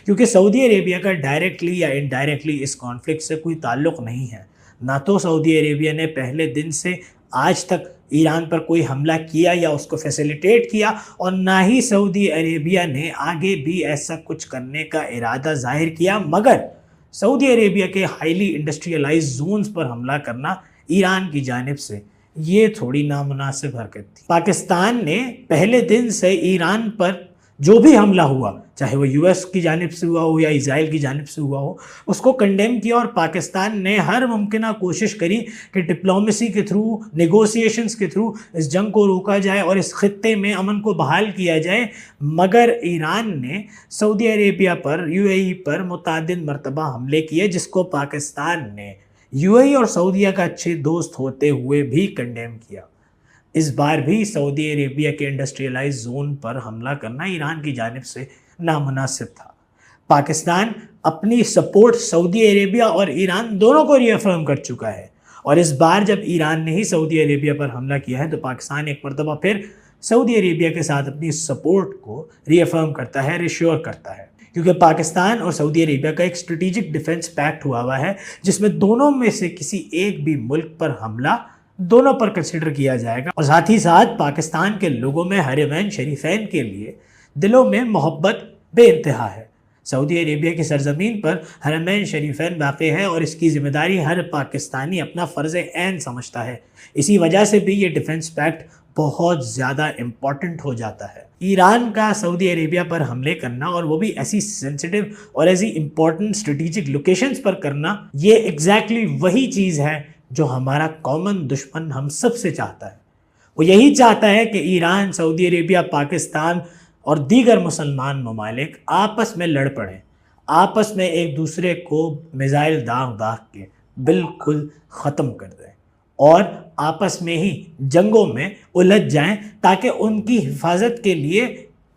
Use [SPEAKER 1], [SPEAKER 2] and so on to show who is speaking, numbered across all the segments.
[SPEAKER 1] کیونکہ سعودی عربیہ کا ڈائریکٹلی یا انڈائریکٹلی اس کانفلکٹ سے کوئی تعلق نہیں ہے. نہ تو سعودی عربیہ نے پہلے دن سے آج تک ایران پر کوئی حملہ کیا یا اس کو فیسیلیٹیٹ کیا، اور نہ ہی سعودی عربیہ نے آگے بھی ایسا کچھ کرنے کا ارادہ ظاہر کیا، مگر سعودی عربیہ کے ہائیلی انڈسٹریلائز زونز پر حملہ کرنا ایران کی جانب سے یہ تھوڑی نامناسب حرکت تھی. پاکستان نے پہلے دن سے ایران پر جو بھی حملہ ہوا، چاہے وہ یو ایس کی جانب سے ہوا ہو یا اسرائیل کی جانب سے ہوا ہو، اس کو کنڈیم کیا، اور پاکستان نے ہر ممکنہ کوشش کری کہ ڈپلومیسی کے تھرو، نیگوسیشنز کے تھرو اس جنگ کو روکا جائے اور اس خطے میں امن کو بحال کیا جائے. مگر ایران نے سعودی عربیہ پر، یو اے ای پر متعدد مرتبہ حملے کیے، جس کو پاکستان نے یو اے ای اور سعودیہ کا اچھے دوست ہوتے ہوئے بھی کنڈیم کیا. اس بار بھی سعودی عربیہ کے انڈسٹریلائز زون پر حملہ کرنا ایران کی جانب سے نامناسب تھا. پاکستان اپنی سپورٹ سعودی عربیہ اور ایران دونوں کو ری افرم کر چکا ہے، اور اس بار جب ایران نے ہی سعودی عربیہ پر حملہ کیا ہے تو پاکستان ایک مرتبہ پھر سعودی عربیہ کے ساتھ اپنی سپورٹ کو ری افرم کرتا ہے، ریشور کرتا ہے. کیونکہ پاکستان اور سعودی عربیہ کا ایک اسٹریٹجک ڈیفنس پیکٹ ہوا ہے، جس میں دونوں میں سے کسی ایک بھی ملک پر حملہ دونوں پر کنسیڈر کیا جائے گا. اور ساتھ ہی ساتھ پاکستان کے لوگوں میں حرمین شریفین کے لیے دلوں میں محبت بے انتہا ہے. سعودی عربیہ کی سرزمین پر حرمین شریفین واقع ہے، اور اس کی ذمہ داری ہر پاکستانی اپنا فرض عین سمجھتا ہے. اسی وجہ سے بھی یہ ڈیفنس پیکٹ بہت زیادہ امپورٹنٹ ہو جاتا ہے. ایران کا سعودی عربیہ پر حملے کرنا، اور وہ بھی ایسی سینسٹیو اور ایسی امپورٹنٹ اسٹریٹجک لوکیشنز پر کرنا، یہ ایگزیکٹلی وہی چیز ہے جو ہمارا کامن دشمن ہم سب سے چاہتا ہے. وہ یہی چاہتا ہے کہ ایران، سعودی عربیہ، پاکستان اور دیگر مسلمان ممالک آپس میں لڑ پڑیں، آپس میں ایک دوسرے کو میزائل داغ کے بالکل ختم کر دیں، اور آپس میں ہی جنگوں میں الجھ جائیں، تاکہ ان کی حفاظت کے لیے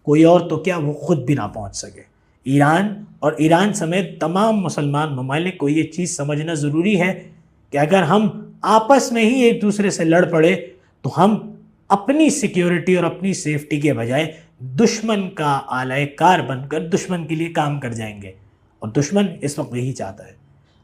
[SPEAKER 1] کوئی اور تو کیا، وہ خود بھی نہ پہنچ سکے. ایران اور ایران سمیت تمام مسلمان ممالک کو یہ چیز سمجھنا ضروری ہے کہ اگر ہم آپس میں ہی ایک دوسرے سے لڑ پڑے تو ہم اپنی سیکیورٹی اور اپنی سیفٹی کے بجائے دشمن کا آلائے کار بن کر دشمن کے لیے کام کر جائیں گے، اور دشمن اس وقت یہی چاہتا ہے.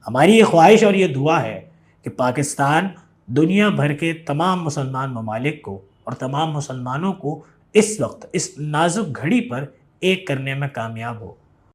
[SPEAKER 1] ہماری یہ خواہش اور یہ دعا ہے کہ پاکستان دنیا بھر کے تمام مسلمان ممالک کو اور تمام مسلمانوں کو اس وقت اس نازک گھڑی پر ایک کرنے میں کامیاب ہو.